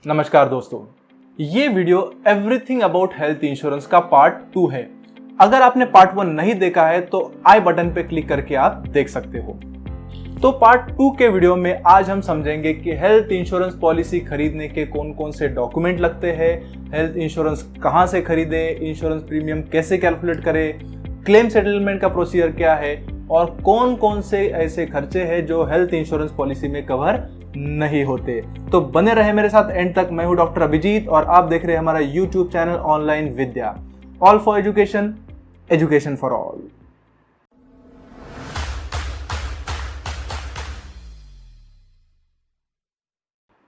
नमस्कार दोस्तों, ये video everything about health insurance का पार्ट 2 है। अगर आपने पार्ट 1 नहीं देखा है तो आई बटन पे क्लिक करके आप देख सकते हो। तो पार्ट 2 के वीडियो में आज हम समझेंगे कि हेल्थ इंश्योरेंस पॉलिसी खरीदने के कौन कौन से डॉक्यूमेंट लगते हैं, हेल्थ इंश्योरेंस कहां से खरीदे, इंश्योरेंस प्रीमियम कैसे कैलकुलेट करें, क्लेम सेटलमेंट का प्रोसीजर क्या है और कौन कौन से ऐसे खर्चे हैं जो हेल्थ इंश्योरेंस पॉलिसी में कवर नहीं होते। तो बने रहे मेरे साथ एंड तक। मैं हूं डॉक्टर अभिजीत और आप देख रहे हैं हमारा YouTube channel online Vidya, all for education, education for all.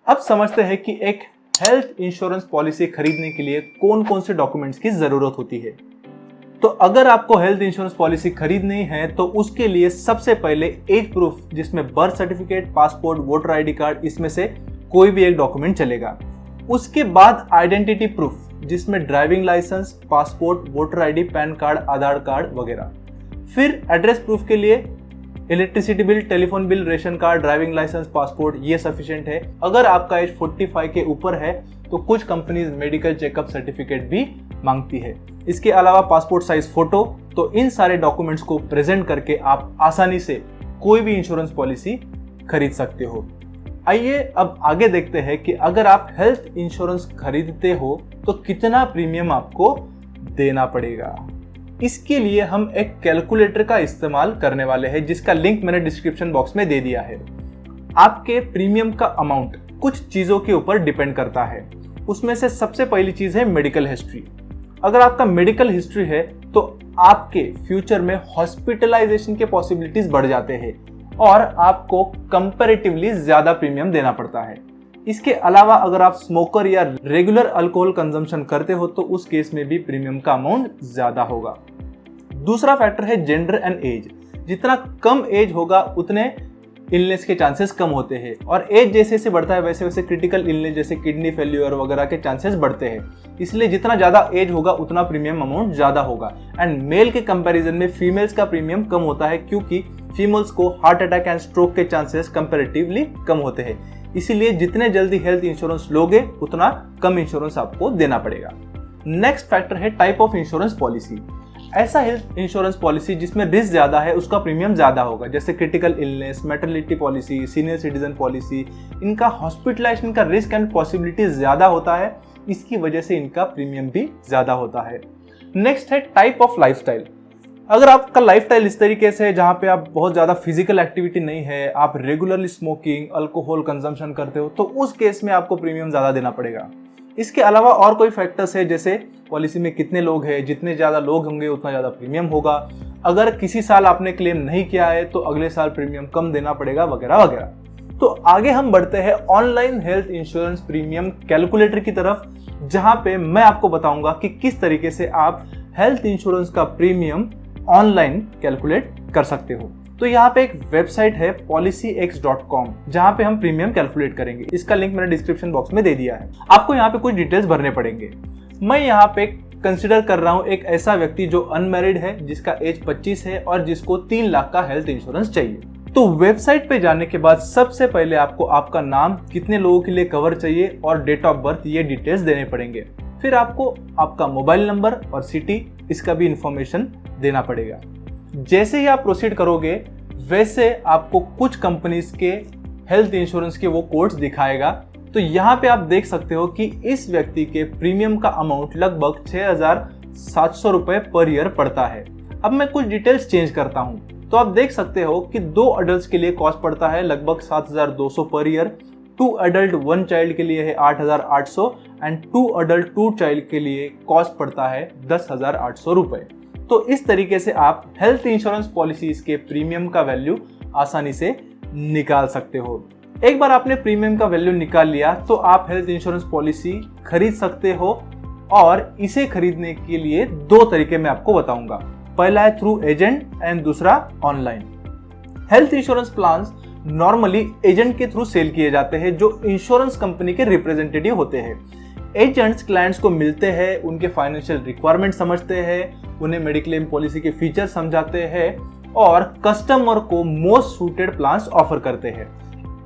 अब समझते हैं कि एक हेल्थ इंश्योरेंस पॉलिसी खरीदने के लिए कौन कौन से डॉक्यूमेंट्स की जरूरत होती है। तो अगर आपको हेल्थ इंश्योरेंस पॉलिसी खरीदनी है तो उसके लिए सबसे पहले एज प्रूफ, जिसमें birth certificate, passport, voter ID card, इसमें से कोई भी एक डॉक्यूमेंट चलेगा। उसके बाद आइडेंटिटी प्रूफ, जिसमें driving licence, passport, voter ID, PAN card, Aadhaar card वगैरह। फिर एड्रेस प्रूफ के लिए electricity bill, telephone bill, ration card, driving licence, passport, ये सफिशिएंट है। अगर आपका एज 45 के ऊपर है तो कुछ कंपनीज मेडिकल चेकअप सर्टिफिकेट भी मांगती है। इसके अलावा पासपोर्ट साइज फोटो। तो इन सारे डॉक्यूमेंट्स को प्रेजेंट करके आप आसानी से कोई भी इंश्योरेंस पॉलिसी खरीद सकते हो। आइए अब आगे देखते हैं कि अगर आप हेल्थ इंश्योरेंस खरीदते हो तो कितना प्रीमियम आपको देना पड़ेगा। इसके लिए हम एक कैलकुलेटर का इस्तेमाल करने वाले हैं, जिसका लिंक मैंने डिस्क्रिप्शन बॉक्स में दे दिया है। आपके प्रीमियम का अमाउंट कुछ चीजों के ऊपर डिपेंड करता है। उसमें से सबसे पहली चीज है मेडिकल हिस्ट्री। अगर आपका मेडिकल हिस्ट्री है तो आपके फ्यूचर में हॉस्पिटलाइजेशन के पॉसिबिलिटीज बढ़ जाते हैं और आपको कंपैरेटिवली ज्यादा प्रीमियम देना पड़ता है। इसके अलावा अगर आप स्मोकर या रेगुलर अल्कोहल कंजम्पशन करते हो तो उस केस में भी प्रीमियम का अमाउंट ज्यादा होगा। दूसरा फैक्टर है जेंडर एंड एज। जितना कम एज होगा उतने इलनेस के चांसेस कम होते हैं और एज जैसे जैसे बढ़ता है वैसे वैसे क्रिटिकल इलनेस जैसे किडनी फेल्यूर वगैरह के चांसेस बढ़ते हैं। इसलिए जितना ज्यादा एज होगा उतना प्रीमियम अमाउंट ज्यादा होगा। एंड मेल के कंपैरिजन में फीमेल्स का प्रीमियम कम होता है, क्योंकि फीमेल्स को हार्ट अटैक एंड स्ट्रोक के चांसेस कंपैरेटिवली कम होते हैं। इसीलिए जितने जल्दी हेल्थ इंश्योरेंस लोगे उतना कम इंश्योरेंस आपको देना पड़ेगा। नेक्स्ट फैक्टर है टाइप ऑफ इंश्योरेंस पॉलिसी। ऐसा हेल्थ इंश्योरेंस पॉलिसी जिसमें रिस्क ज्यादा है उसका प्रीमियम ज्यादा होगा, जैसे critical illness, maternity policy, senior citizen policy. इनका हॉस्पिटलाइजेशन का रिस्क एंड पॉसिबिलिटी ज्यादा होता है, इसकी वजह से इनका प्रीमियम भी ज्यादा होता है। नेक्स्ट है टाइप ऑफ लाइफस्टाइल। अगर आपका लाइफस्टाइल इस तरीके से है जहां पे आप बहुत ज्यादा फिजिकल एक्टिविटी नहीं है, आप रेगुलरली स्मोकिंग, अल्कोहल कंजम्पशन करते हो, तो उस केस में आपको प्रीमियम ज्यादा देना पड़ेगा। इसके अलावा और कोई फैक्टर्स है, जैसे पॉलिसी में कितने लोग हैं, जितने ज्यादा लोग होंगे उतना ज्यादा प्रीमियम होगा। अगर किसी साल आपने क्लेम नहीं किया है तो अगले साल प्रीमियम कम देना पड़ेगा वगैरह वगैरह। तो आगे हम बढ़ते हैं online health insurance premium calculator की तरफ, जहां पे मैं आपको बताऊंगा कि किस तरीके से आप हेल्थ इंश्योरेंस का प्रीमियम ऑनलाइन कैलकुलेट कर सकते हो। तो यहाँ पे एक वेबसाइट है policyx.com, जहाँ पे हम प्रीमियम कैलकुलेट करेंगे। इसका लिंक मैंने डिस्क्रिप्शन बॉक्स में दे दिया है। आपको यहाँ पे कुछ डिटेल्स भरने पड़ेंगे। मैं यहाँ पे कंसिडर कर रहा हूँ एक ऐसा व्यक्ति जो अनमैरिड है, जिसका एज 25 है और जिसको 3 लाख का हेल्थ इंश्योरेंस चाहिए। तो वेबसाइट पे जाने के बाद सबसे पहले आपको आपका नाम, कितने लोगों के लिए कवर चाहिए और डेट ऑफ बर्थ, ये डिटेल्स देने पड़ेंगे। फिर आपको आपका मोबाइल नंबर और सिटी, इसका भी इंफॉर्मेशन देना पड़ेगा। जैसे ही आप प्रोसीड करोगे वैसे आपको कुछ कंपनीज के हेल्थ इंश्योरेंस के वो कोड्स दिखाएगा। तो यहाँ पे आप देख सकते हो कि इस व्यक्ति के प्रीमियम का अमाउंट लगभग 6,700 रुपए पर ईयर पड़ता है। अब मैं कुछ डिटेल्स चेंज करता हूँ तो आप देख सकते हो कि 2 अडल्ट के लिए कॉस्ट पड़ता है लगभग 7,200 पर ईयर, 2 अडल्ट 1 चाइल्ड के लिए है 8,800 एंड 2 अडल्ट 2 चाइल्ड के लिए कॉस्ट पड़ता है 10,800 रुपए। तो इस तरीके से आप हेल्थ इंश्योरेंस पॉलिसीज के प्रीमियम का वैल्यू आसानी से निकाल सकते हो। एक बार आपने प्रीमियम का वैल्यू निकाल लिया तो आप हेल्थ इंश्योरेंस पॉलिसी खरीद सकते हो। और इसे खरीदने के लिए 2 तरीके मैं आपको बताऊंगा। पहला है थ्रू एजेंट एंड दूसरा online. Health insurance plans normally agent के थ्रू सेल किए जाते हैं, जो इंश्योरेंस कंपनी के रिप्रेजेंटेटिव होते हैं। एजेंट्स क्लाइंट्स को मिलते हैं, उनके फाइनेंशियल रिक्वायरमेंट समझते हैं, उन्हें मेडिक्लेम पॉलिसी के फीचर समझाते हैं और कस्टमर को मोस्ट सूटेड प्लान्स ऑफर करते हैं।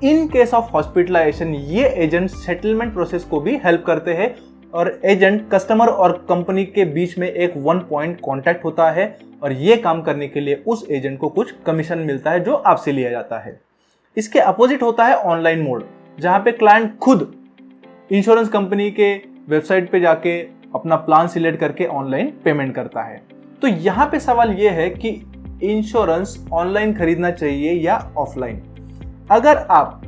इन केस ऑफ हॉस्पिटलाइजेशन ये एजेंट सेटलमेंट प्रोसेस को भी हेल्प करते हैं और एजेंट कस्टमर और कंपनी के बीच में एक वन पॉइंट कॉन्टैक्ट होता है और ये काम करने के लिए उस एजेंट को कुछ कमीशन मिलता है जो आपसे लिया जाता है। इसके अपोजिट होता है ऑनलाइन मोड, जहां पे क्लाइंट खुद इंश्योरेंस कंपनी के वेबसाइट पे जाके अपना प्लान सिलेक्ट करके ऑनलाइन पेमेंट करता है। तो यहाँ पे सवाल ये है कि इंश्योरेंस ऑनलाइन खरीदना चाहिए या ऑफलाइन। अगर आप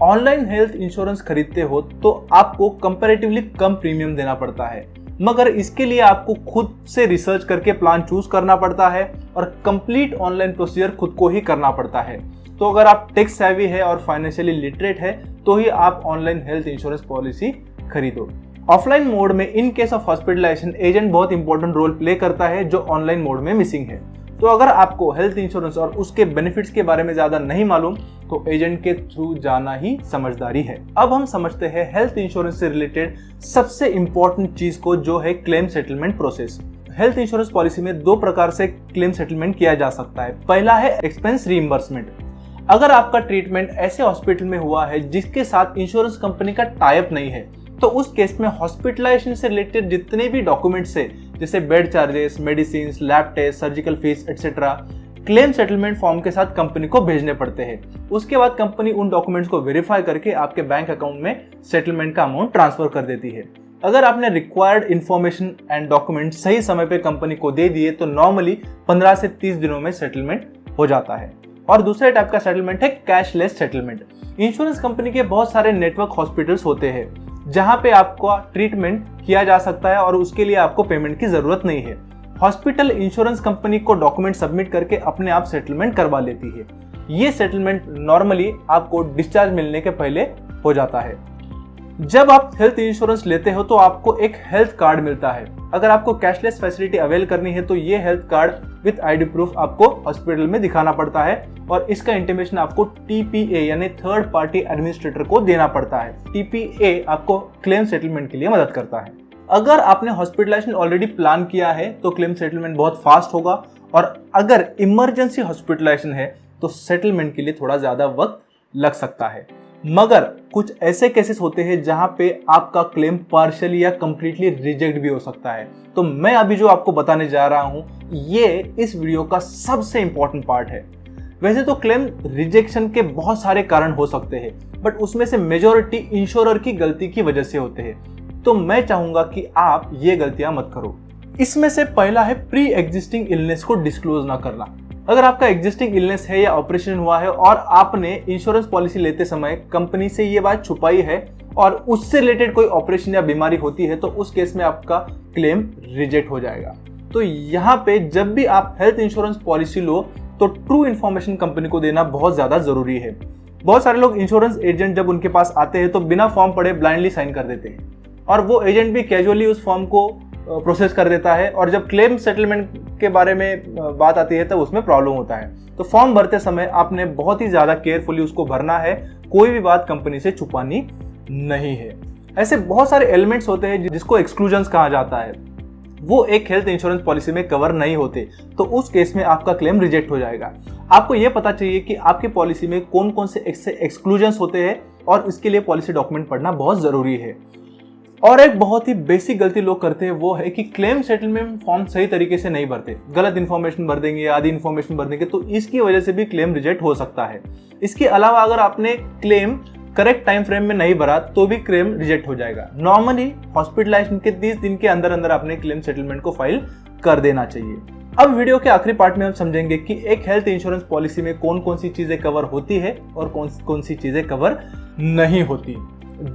ऑनलाइन हेल्थ इंश्योरेंस खरीदते हो तो आपको कंपैरेटिवली कम प्रीमियम देना पड़ता है, मगर इसके लिए आपको खुद से रिसर्च करके प्लान चूज करना पड़ता है और कंप्लीट ऑनलाइन प्रोसीजर खुद को ही करना पड़ता है। तो अगर आप टेक सेवी है और फाइनेंशियली लिटरेट है तो ही आप ऑनलाइन हेल्थ इंश्योरेंस पॉलिसी खरीदो। ऑफलाइन मोड में in case of hospitalization agent बहुत इंपॉर्टेंट रोल प्ले करता है जो ऑनलाइन मोड में मिसिंग है। तो अगर आपको हेल्थ इंश्योरेंस और उसके बेनिफिट्स के बारे में ज्यादा नहीं मालूम तो एजेंट के थ्रू जाना ही समझदारी है। अब हम समझते हैं हेल्थ इंश्योरेंस से रिलेटेड सबसे इंपॉर्टेंट चीज को, जो है claim settlement process. Health insurance policy में दो प्रकार से क्लेम सेटलमेंट किया जा सकता है। पहला है एक्सपेंस रीइंबर्समेंट। अगर आपका ट्रीटमेंट ऐसे हॉस्पिटल में हुआ है जिसके साथ इंश्योरेंस कंपनी का टाई अप नहीं है, तो उस केस में हॉस्पिटलाइजेशन से रिलेटेड जितने भी डॉक्यूमेंट्स है, जैसे bed charges, medicine, lab test, surgical fees etcetera, claim settlement form के साथ कंपनी को भेजने पड़ते हैं। उसके बाद कंपनी उन डॉक्यूमेंट्स को वेरीफाई करके आपके बैंक अकाउंट में सेटलमेंट का अमाउंट ट्रांसफर कर देती है। अगर आपने रिक्वायर्ड इन्फॉर्मेशन एंड डॉक्यूमेंट सही समय पे कंपनी को दे दिए तो नॉर्मली 15 से 30 दिनों में सेटलमेंट हो जाता है। और दूसरे टाइप का सेटलमेंट है कैशलेस सेटलमेंट। इंश्योरेंस कंपनी के बहुत सारे नेटवर्क हॉस्पिटल्स होते हैं जहां पे आपको ट्रीटमेंट किया जा सकता है और उसके लिए आपको पेमेंट की जरूरत नहीं है। हॉस्पिटल इंश्योरेंस कंपनी को डॉक्यूमेंट सबमिट करके अपने आप सेटलमेंट करवा लेती है। ये सेटलमेंट नॉर्मली आपको डिस्चार्ज मिलने के पहले हो जाता है। जब आप हेल्थ इंश्योरेंस लेते हो तो आपको एक हेल्थ कार्ड मिलता है। अगर आपको कैशलेस फैसिलिटी अवेल करनी है तो ये health card with ID proof आपको हॉस्पिटल में दिखाना पड़ता है और इसका इंटीमेशन आपको टीपीए यानी थर्ड पार्टी एडमिनिस्ट्रेटर को देना पड़ता है। टीपीए आपको क्लेम सेटलमेंट के लिए मदद करता है। अगर आपने हॉस्पिटलाइजेशन ऑलरेडी प्लान किया है तो क्लेम सेटलमेंट बहुत फास्ट होगा, और अगर इमरजेंसी हॉस्पिटलाइजेशन है तो सेटलमेंट के लिए थोड़ा ज्यादा वक्त लग सकता है। मगर कुछ ऐसे केसेस होते हैं जहां पे आपका क्लेम पार्शियली या कंप्लीटली रिजेक्ट भी हो सकता है। तो मैं अभी जो आपको बताने जा रहा हूं ये इस वीडियो का सबसे इंपॉर्टेंट पार्ट है। वैसे तो क्लेम रिजेक्शन के बहुत सारे कारण हो सकते हैं, बट उसमें से मेजॉरिटी इंश्योरर की गलती की वजह से होते हैं। तो मैं चाहूंगा कि आप ये गलतियां मत करो। इसमें से पहला है प्री एग्जिस्टिंग इलनेस को डिस्क्लोज ना करना। अगर आपका एग्जिस्टिंग इलनेस है या ऑपरेशन हुआ है और आपने इंश्योरेंस पॉलिसी लेते समय कंपनी से ये बात छुपाई है और उससे रिलेटेड कोई ऑपरेशन या बीमारी होती है तो उस केस में आपका क्लेम रिजेक्ट हो जाएगा। तो यहाँ पे जब भी आप हेल्थ इंश्योरेंस पॉलिसी लो तो ट्रू इन्फॉर्मेशन कंपनी को देना बहुत ज्यादा जरूरी है। बहुत सारे लोग इंश्योरेंस एजेंट जब उनके पास आते हैं तो बिना फॉर्म पढ़े ब्लाइंडली साइन कर देते हैं और वो एजेंट भी कैजुअली उस फॉर्म को प्रोसेस कर देता है और जब क्लेम सेटलमेंट के बारे में बात आती है तब उसमें प्रॉब्लम होता है। तो फॉर्म भरते समय आपने बहुत ही ज्यादा केयरफुली उसको भरना है, कोई भी बात कंपनी से छुपानी नहीं है। ऐसे बहुत सारे एलिमेंट्स होते हैं जिसको एक्सक्लूजन्स कहा जाता है, वो एक हेल्थ इंश्योरेंस पॉलिसी में कवर नहीं होते, तो उस केस में आपका क्लेम रिजेक्ट हो जाएगा। आपको यह पता चाहिए कि आपकी पॉलिसी में कौन कौन से एक्सक्लूजन्स होते हैं और इसके लिए पॉलिसी डॉक्यूमेंट पढ़ना बहुत जरूरी है। और एक बहुत ही बेसिक गलती लोग करते हैं वो है कि क्लेम सेटलमेंट फॉर्म सही तरीके से नहीं भरते, गलत इन्फॉर्मेशन भर देंगे, आधी इन्फॉर्मेशन भर देंगे, तो इसकी वजह से भी क्लेम रिजेक्ट हो सकता है। इसके अलावा अगर आपने क्लेम करेक्ट टाइम फ्रेम में नहीं भरा तो भी क्लेम रिजेक्ट हो जाएगा। नॉर्मली हॉस्पिटलाइजेशन के 30 दिन के अंदर अंदर आपने क्लेम सेटलमेंट को फाइल कर देना चाहिए। अब वीडियो के आखिरी पार्ट में हम समझेंगे कि एक हेल्थ इंश्योरेंस पॉलिसी में कौन कौन सी चीजें कवर होती है और कौन कौन सी चीजें कवर नहीं होती।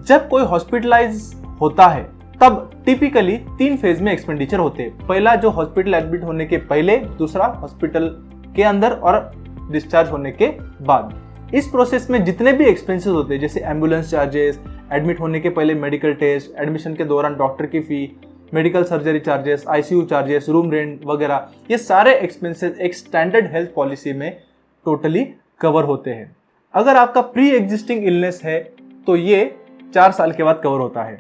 जब कोई हॉस्पिटलाइज होता है तब टिपिकली 3 फेज में एक्सपेंडिचर होते हैं। पहला जो हॉस्पिटल एडमिट होने के पहले, दूसरा हॉस्पिटल के अंदर और डिस्चार्ज होने के बाद। इस प्रोसेस में जितने भी एक्सपेंसेस होते हैं जैसे एम्बुलेंस चार्जेस, एडमिट होने के पहले मेडिकल टेस्ट, एडमिशन के दौरान डॉक्टर की fee, medical surgery charges, ICU charges, room rent वगैरह, ये सारे एक्सपेंसेस एक स्टैंडर्ड हेल्थ पॉलिसी में टोटली कवर होते हैं। अगर आपका प्री एग्जिस्टिंग इलनेस है तो ये 4 साल के बाद कवर होता है।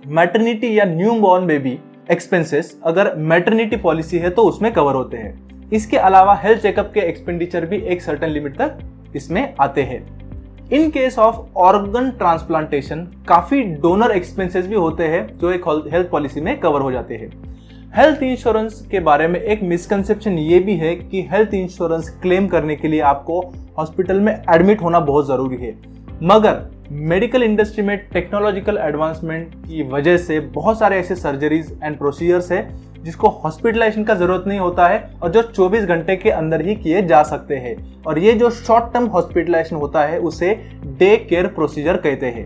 मैटरनिटी या न्यू बॉर्न बेबी एक्सपेंसेस अगर मैटरनिटी पॉलिसी है तो उसमें कवर होते हैं। इसके अलावा हेल्थ चेकअप के एक्सपेंडिचर भी एक सर्टेन लिमिट तक इसमें आते हैं। इन केस ऑफ ऑर्गन ट्रांसप्लांटेशन काफी डोनर एक्सपेंसेस भी होते हैं जो एक हेल्थ पॉलिसी में कवर हो जाते हैं। हेल्थ इंश्योरेंस के बारे में एक मिसकंसेप्शन ये भी है कि हेल्थ इंश्योरेंस क्लेम करने के लिए आपको हॉस्पिटल में एडमिट होना बहुत जरूरी है, मगर मेडिकल इंडस्ट्री में टेक्नोलॉजिकल एडवांसमेंट की वजह से बहुत सारे ऐसे सर्जरीज एंड प्रोसीजर्स है जिसको हॉस्पिटलाइजेशन का जरूरत नहीं होता है और जो 24 घंटे के अंदर ही किए जा सकते हैं, और ये जो शॉर्ट टर्म हॉस्पिटलाइजेशन होता है उसे डे केयर प्रोसीजर कहते हैं।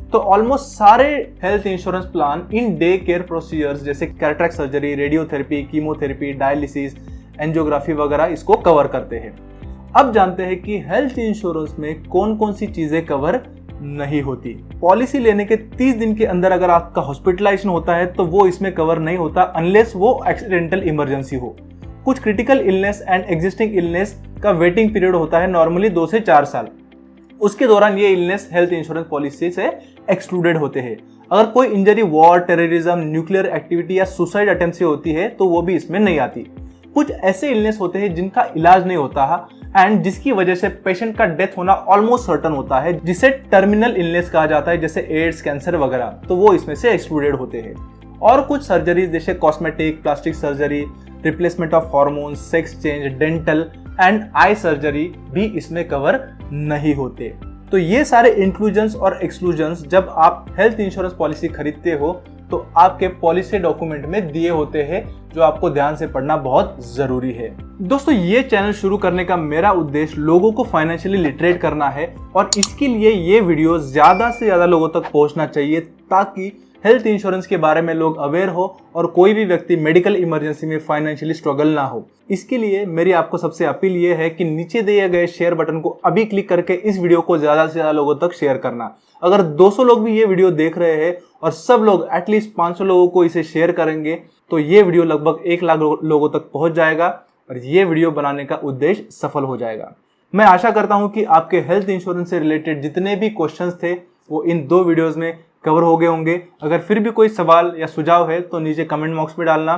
तो ऑलमोस्ट सारे हेल्थ इंश्योरेंस प्लान इन डे केयर प्रोसीजर्स जैसे cataract surgery, radiotherapy, chemotherapy, dialysis, angiography वगैरह इसको कवर करते हैं। अब जानते हैं कि हेल्थ इंश्योरेंस में कौन कौन सी चीजें कवर नहीं होती। पॉलिसी लेने के 30 दिन के अंदर अगर आपका हॉस्पिटलाइजेशन होता है तो वो इसमें कवर नहीं होता अनलेस वो एक्सीडेंटल इमरजेंसी हो। कुछ critical illness and existing illness का वेटिंग पीरियड होता है नॉर्मली 2 से 4 साल। उसके दौरान ये इलनेस हेल्थ इंश्योरेंस पॉलिसी से एक्सक्लूडेड होते हैं। अगर कोई injury war, terrorism, nuclear activity या सुसाइड अटेम्प्ट से होती है तो वो भी इसमें नहीं आती। कुछ ऐसे इलनेस होते हैं जिनका इलाज नहीं होता एंड जिसकी वजह से पेशेंट का डेथ होना ऑलमोस्ट सर्टन होता है, जिसे टर्मिनल इलनेस कहा जाता है, जैसे एड्स, कैंसर वगैरह, तो वो इसमें से एक्सक्लूडेड होते हैं। और कुछ सर्जरीज जैसे cosmetic, plastic surgery, replacement of hormones, sex change, dental and eye surgery भी इसमें कवर नहीं होते। तो ये सारे इंक्लूजन्स और एक्सक्लूजन्स जब आप हेल्थ इंश्योरेंस पॉलिसी खरीदते हो तो आपके पॉलिसी डॉक्यूमेंट में दिए होते हैं, जो आपको ध्यान से पढ़ना बहुत जरूरी है। दोस्तों, ये चैनल शुरू करने का मेरा उद्देश्य लोगों को फाइनेंशियली लिटरेट करना है और इसके लिए ये वीडियो ज्यादा से ज्यादा लोगों तक पहुंचना चाहिए ताकि हेल्थ इंश्योरेंस के बारे में लोग अवेयर हो और कोई भी व्यक्ति मेडिकल इमरजेंसी में फाइनेंशियली स्ट्रगल ना हो। इसके लिए मेरी आपको सबसे अपील ये है कि नीचे दिए गए शेयर बटन को अभी क्लिक करके इस वीडियो को ज्यादा से ज्यादा लोगों तक शेयर करना। अगर 200 लोग भी ये वीडियो देख रहे हैं और सब लोग एटलीस्ट 500 लोगों को इसे शेयर करेंगे तो ये वीडियो लगभग 1 लाख लोगों तक पहुंच जाएगा और ये वीडियो बनाने का उद्देश्य सफल हो जाएगा। मैं आशा करता हूं कि आपके हेल्थ इंश्योरेंस से रिलेटेड जितने भी क्वेश्चंस थे वो इन 2 वीडियोस में कवर हो गए होंगे। अगर फिर भी कोई सवाल या सुझाव है तो नीचे कमेंट बॉक्स में डालना।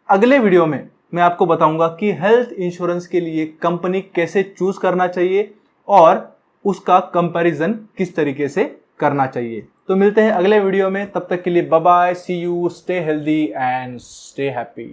अगले वीडियो में मैं आपको बताऊंगा कि हेल्थ इंश्योरेंस के लिए कंपनी कैसे चूज करना चाहिए और उसका कंपैरिजन किस तरीके से करना चाहिए। तो मिलते हैं अगले वीडियो में, तब तक के लिए bye bye, see you, stay healthy and stay happy.